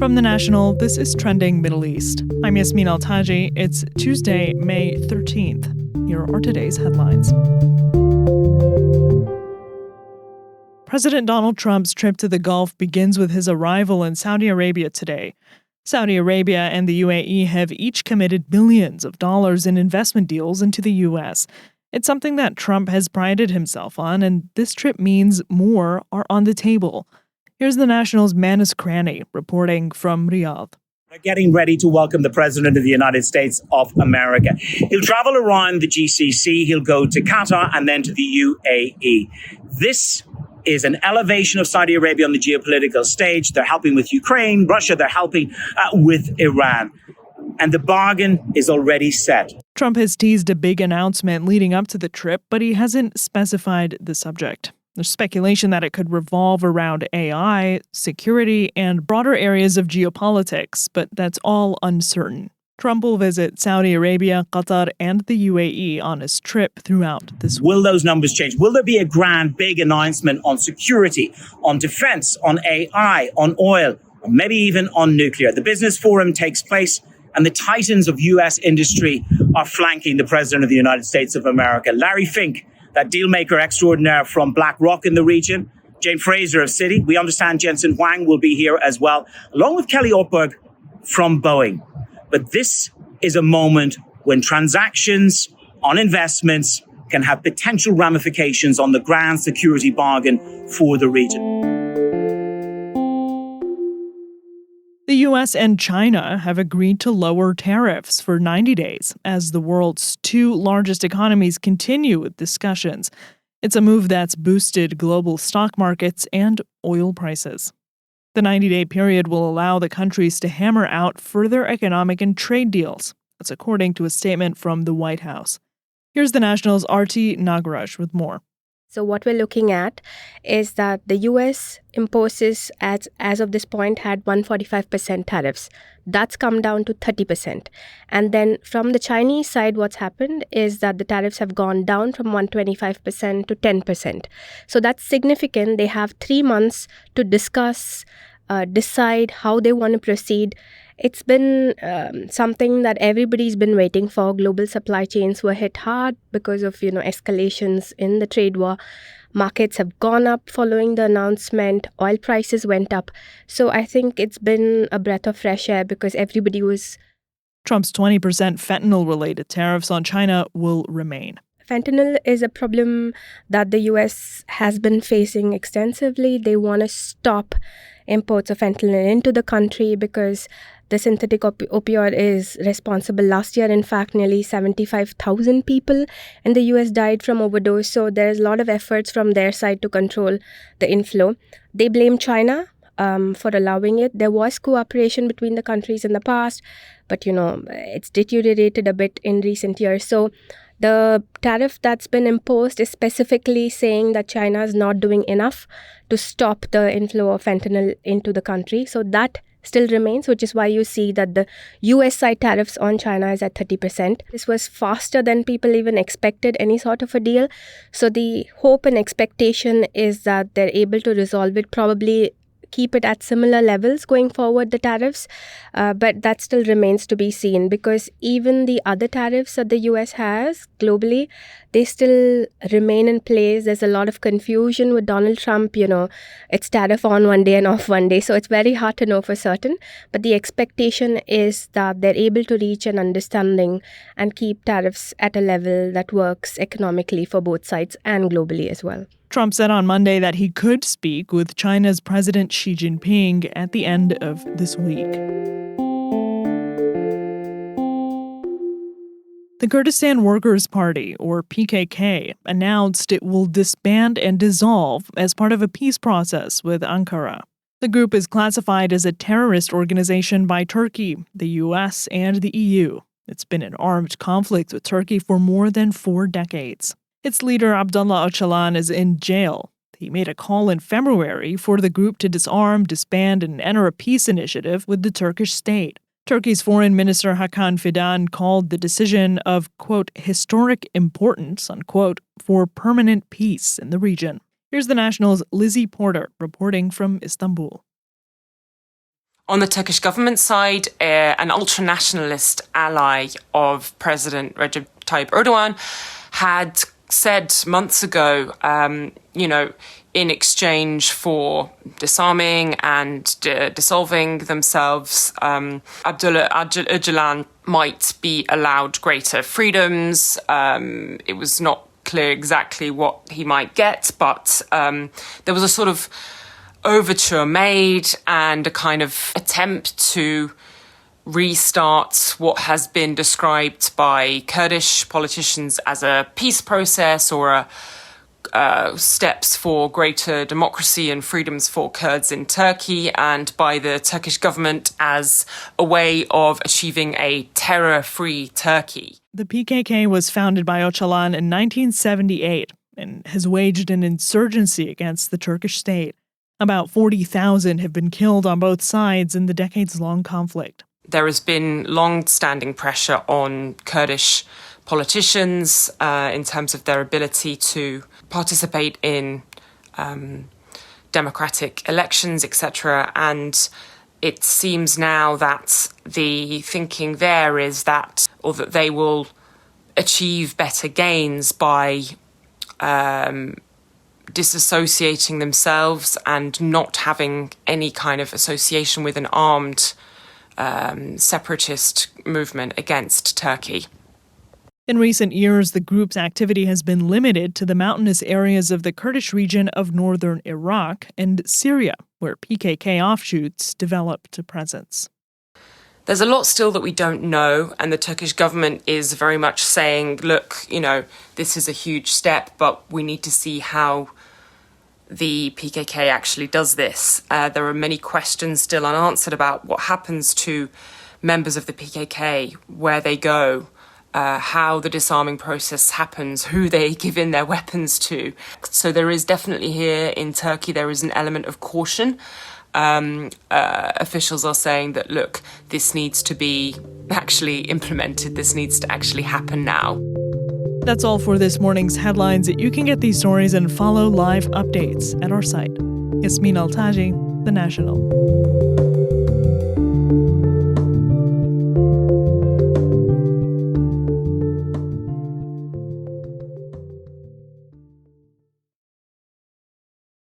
From The National, this is Trending Middle East. I'm Yasmin Al-Taji. It's Tuesday, May 13th. Here are today's headlines. President Donald Trump's trip to the Gulf begins with his arrival in Saudi Arabia today. Saudi Arabia and the UAE have each committed billions of dollars in investment deals into the U.S. It's something that Trump has prided himself on, and this trip means more are on the table. Here's The National's Manus Cranny reporting from Riyadh. They're getting ready to welcome the President of the United States of America. He'll travel around the GCC, he'll go to Qatar and then to the UAE. This is an elevation of Saudi Arabia on the geopolitical stage. They're helping with Ukraine, Russia, they're helping with Iran. And the bargain is already set. Trump has teased a big announcement leading up to the trip, but he hasn't specified the subject. There's speculation that it could revolve around AI, security, and broader areas of geopolitics, but that's all uncertain. Trump will visit Saudi Arabia, Qatar, and the UAE on his trip throughout this week. Will those numbers change? Will there be a grand, big announcement on security, on defense, on AI, on oil, or maybe even on nuclear? The business forum takes place, and the titans of U.S. industry are flanking the President of the United States of America. Larry Fink, that dealmaker extraordinaire from BlackRock in the region, Jane Fraser of Citi. We understand Jensen Huang will be here as well, along with Kelly Ortberg from Boeing. But this is a moment when transactions on investments can have potential ramifications on the grand security bargain for the region. The U.S. and China have agreed to lower tariffs for 90 days as the world's two largest economies continue with discussions. It's a move that's boosted global stock markets and oil prices. The 90-day period will allow the countries to hammer out further economic and trade deals. That's according to a statement from the White House. Here's The National's Aarti Nagraj with more. So what we're looking at is that the U.S. imposes, as of this point, had 145% tariffs. That's come down to 30%. And then from the Chinese side, what's happened is that the tariffs have gone down from 125% to 10%. So that's significant. They have 3 months to discuss, decide how they want to proceed. It's been something that everybody's been waiting for. Global supply chains were hit hard because of, escalations in the trade war. Markets have gone up following the announcement. Oil prices went up. So I think it's been a breath of fresh air because everybody was... Trump's 20% fentanyl-related tariffs on China will remain. Fentanyl is a problem that the U.S. has been facing extensively. They want to stop imports of fentanyl into the country because the synthetic opioid is responsible. Last year, in fact, nearly 75,000 people in the U.S. died from overdose. So there's a lot of efforts from their side to control the inflow. They blame China for allowing it. There was cooperation between the countries in the past, but, it's deteriorated a bit in recent years. So the tariff that's been imposed is specifically saying that China is not doing enough to stop the inflow of fentanyl into the country. So that still remains, which is why you see that the US side tariffs on China is at 30%. This was faster than people even expected any sort of a deal. So the hope and expectation is that they're able to resolve it, probably keep it at similar levels going forward, the tariffs. But that still remains to be seen because even the other tariffs that the US has globally, they still remain in place. There's a lot of confusion with Donald Trump, it's tariff on one day and off one day. So it's very hard to know for certain. But the expectation is that they're able to reach an understanding and keep tariffs at a level that works economically for both sides and globally as well. Trump said on Monday that he could speak with China's President Xi Jinping at the end of this week. The Kurdistan Workers Party, or PKK, announced it will disband and dissolve as part of a peace process with Ankara. The group is classified as a terrorist organization by Turkey, the U.S., and the EU. It's been in armed conflict with Turkey for more than 4 decades. Its leader, Abdullah Öcalan, is in jail. He made a call in February for the group to disarm, disband, and enter a peace initiative with the Turkish state. Turkey's Foreign Minister Hakan Fidan called the decision of, quote, historic importance, unquote, for permanent peace in the region. Here's The National's Lizzie Porter reporting from Istanbul. On the Turkish government side, an ultra-nationalist ally of President Recep Tayyip Erdogan had said months ago, in exchange for disarming and dissolving themselves, Abdullah Öcalan might be allowed greater freedoms. It was not clear exactly what he might get, but there was a sort of overture made and a kind of attempt to restart what has been described by Kurdish politicians as a peace process or steps for greater democracy and freedoms for Kurds in Turkey, and by the Turkish government as a way of achieving a terror-free Turkey. The PKK was founded by Öcalan in 1978 and has waged an insurgency against the Turkish state. About 40,000 have been killed on both sides in the decades-long conflict. There has been long-standing pressure on Kurdish politicians in terms of their ability to participate in democratic elections, etc. And it seems now that the thinking there is that they will achieve better gains by disassociating themselves and not having any kind of association with an armed separatist movement against Turkey. In recent years, the group's activity has been limited to the mountainous areas of the Kurdish region of northern Iraq and Syria, where PKK offshoots developed a presence. There's a lot still that we don't know, and the Turkish government is very much saying, look, this is a huge step, but we need to see how the PKK actually does this. There are many questions still unanswered about what happens to members of the PKK, where they go, how the disarming process happens, who they give in their weapons to. So there is definitely here in Turkey, there is an element of caution. Officials are saying that, look, this needs to be actually implemented. This needs to actually happen now. That's all for this morning's headlines. You can get these stories and follow live updates at our site. Yasmin Altaji, The National.